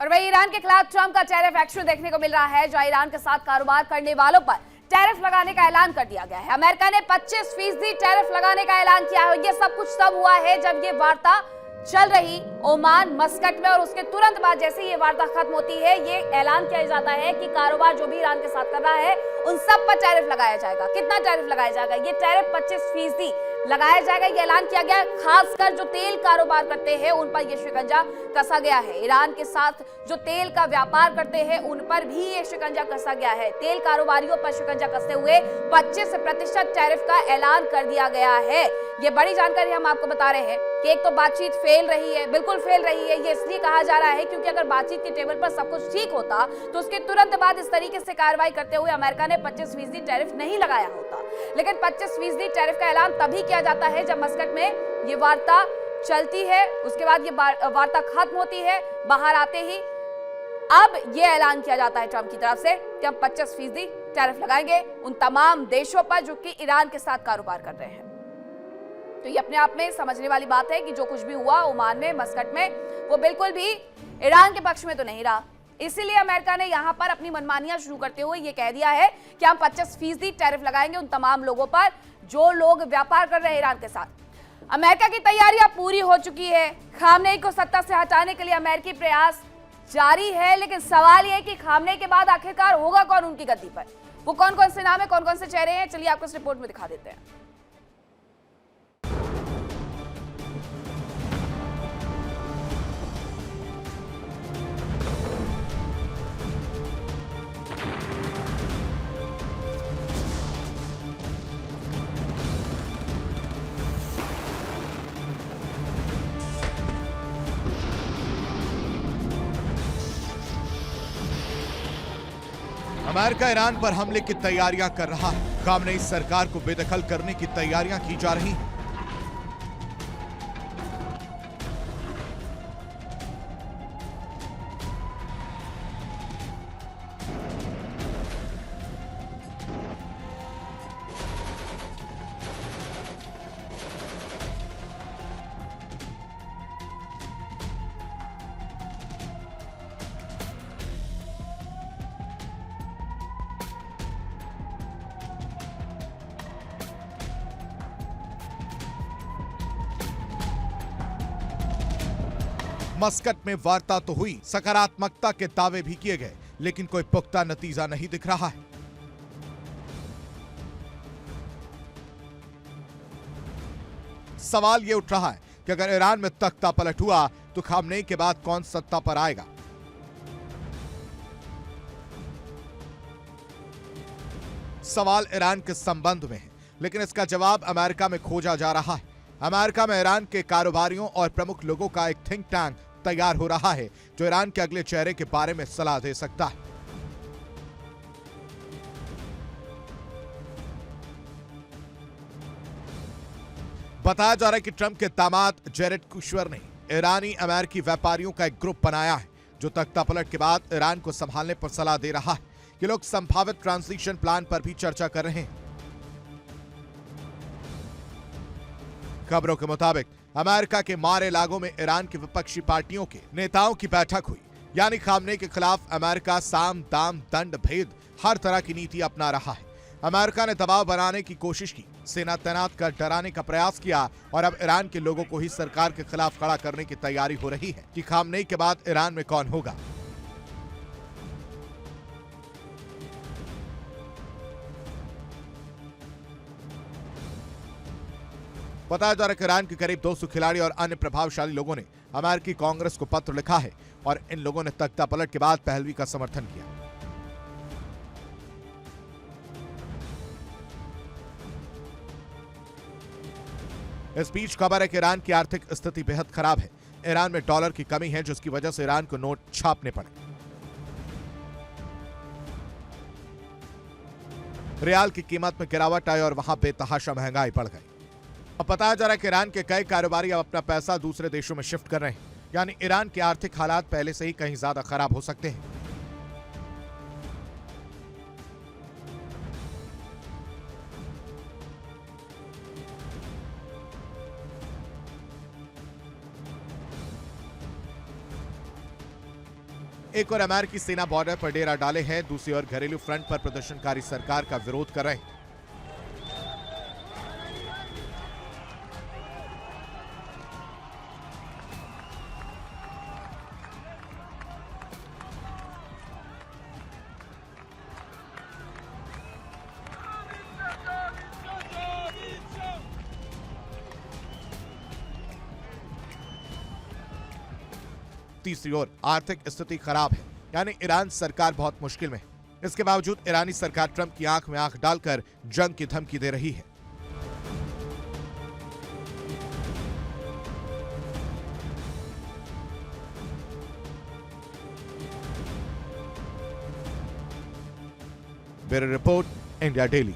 और वही ईरान के खिलाफ ट्रंप का टैरिफ एक्शन देखने को मिल रहा है, जहां ईरान के साथ कारोबार करने वालों पर टैरिफ लगाने का ऐलान कर दिया गया है। अमेरिका ने 25% टैरिफ लगाने का ऐलान किया है। ये सब कुछ तब हुआ है जब ये वार्ता चल रही ओमान मस्कट में, और उसके तुरंत बाद जैसे ये वार्ता खत्म होती है, ये ऐलान किया जाता है कि कारोबार जो भी ईरान के साथ कर रहा है उन सब पर टैरिफ लगाया जाएगा। कितना टैरिफ लगाया जाएगा? ये टैरिफ 25% लगाया जाएगा, ये ऐलान किया गया। खासकर जो तेल कारोबार करते हैं उन पर यह शिकंजा कसा गया है। ईरान के साथ जो तेल का व्यापार करते हैं उन पर भी ये शिकंजा कसा गया है। तेल कारोबारियों पर शिकंजा कसते हुए 25% टैरिफ का ऐलान कर दिया गया है। ये बड़ी जानकारी हम आपको बता रहे हैं कि एक तो बातचीत फेल रही है, बिल्कुल फेल रही है। ये इसलिए कहा जा रहा है क्योंकि अगर बातचीत के टेबल पर सब कुछ ठीक होता तो उसके तुरंत बाद इस तरीके से कार्रवाई करते हुए अमेरिका ने 25% टैरिफ नहीं लगाया होता। लेकिन 25% टैरिफ का ऐलान तभी किया जाता है जब मस्कट में ये वार्ता चलती है, उसके बाद ये वार्ता खत्म होती है। बाहर आते ही अब ये ऐलान किया जाता है ट्रंप की तरफ से कि हम 25% टैरिफ लगाएंगे उन तमाम देशों पर जो कि ईरान के साथ कारोबार कर रहे हैं। तो ये अपने आप में समझने वाली बात है कि जो कुछ भी हुआ ओमान में, मस्कट में, वो बिल्कुल भी ईरान के पक्ष में तो नहीं रहा। इसीलिए अमेरिका ने यहां पर अपनी मनमानियां शुरू करते हुए ये कह दिया है कि हम 25% टैरिफ लगाएंगे उन तमाम लोगों पर जो लोग व्यापार कर रहे हैं ईरान के साथ। अमेरिका की तैयारियां पूरी हो चुकी है। खामनेई को सत्ता से हटाने के लिए अमेरिकी प्रयास जारी है, लेकिन सवाल यह है कि खामनेई के बाद आखिरकार होगा कौन उनकी गद्दी पर? वो कौन कौन से नाम है, कौन कौन से चेहरे हैं, चलिए आपको इस रिपोर्ट में दिखा देते हैं। अमेरिका ईरान पर हमले की तैयारियां कर रहा है। खामनेई सरकार को बेदखल करने की तैयारियां की जा रही हैं। मस्कट में वार्ता तो हुई, सकारात्मकता के दावे भी किए गए, लेकिन कोई पुख्ता नतीजा नहीं दिख रहा है। सवाल यह उठ रहा है कि अगर ईरान में तख्ता पलट हुआ तो खामनेई के बाद कौन सत्ता पर आएगा? सवाल ईरान के संबंध में है, लेकिन इसका जवाब अमेरिका में खोजा जा रहा है। अमेरिका में ईरान के कारोबारियों और प्रमुख लोगों का एक थिंक टैंक तैयार हो रहा है जो ईरान के अगले चेहरे के बारे में सलाह दे सकता है। बताया जा रहा है कि ट्रंप के दामाद जेरेड कुशनर ने ईरानी अमेरिकी व्यापारियों का एक ग्रुप बनाया है जो तख्ता पलट के बाद ईरान को संभालने पर सलाह दे रहा है। ये लोग संभावित ट्रांजिशन प्लान पर भी चर्चा कर रहे हैं। खबरों के मुताबिक अमेरिका के मार इलागो में ईरान की विपक्षी पार्टियों के नेताओं की बैठक हुई, यानी खामनेई के खिलाफ अमेरिका साम दाम दंड भेद हर तरह की नीति अपना रहा है। अमेरिका ने दबाव बनाने की कोशिश की, सेना तैनात कर डराने का प्रयास किया और अब ईरान के लोगों को ही सरकार के खिलाफ खड़ा करने की तैयारी हो रही है कि खामनेई के बाद ईरान में कौन होगा। बताया जा रहा है कि ईरान के करीब 200 खिलाड़ी और अन्य प्रभावशाली लोगों ने अमेरिकी कांग्रेस को पत्र लिखा है और इन लोगों ने तख्ता पलट के बाद पहलवी का समर्थन किया। इस बीच खबर है कि ईरान की आर्थिक स्थिति बेहद खराब है। ईरान में डॉलर की कमी है, जिसकी वजह से ईरान को नोट छापने पड़े। रियाल की कीमत में गिरावट आई और वहां बेतहाशा महंगाई बढ़ गई। अब बताया जा रहा है कि ईरान के कई कारोबारी अब अपना पैसा दूसरे देशों में शिफ्ट कर रहे हैं, यानी ईरान के आर्थिक हालात पहले से ही कहीं ज्यादा खराब हो सकते हैं। एक और अमेरिकी सेना बॉर्डर पर डेरा डाले है, दूसरी ओर घरेलू फ्रंट पर प्रदर्शनकारी सरकार का विरोध कर रहे हैं। तीसरी ओर आर्थिक स्थिति खराब है, यानी ईरान सरकार बहुत मुश्किल में है। इसके बावजूद ईरानी सरकार ट्रंप की आंख में आंख डालकर जंग की धमकी दे रही है। Bureau report, India daily.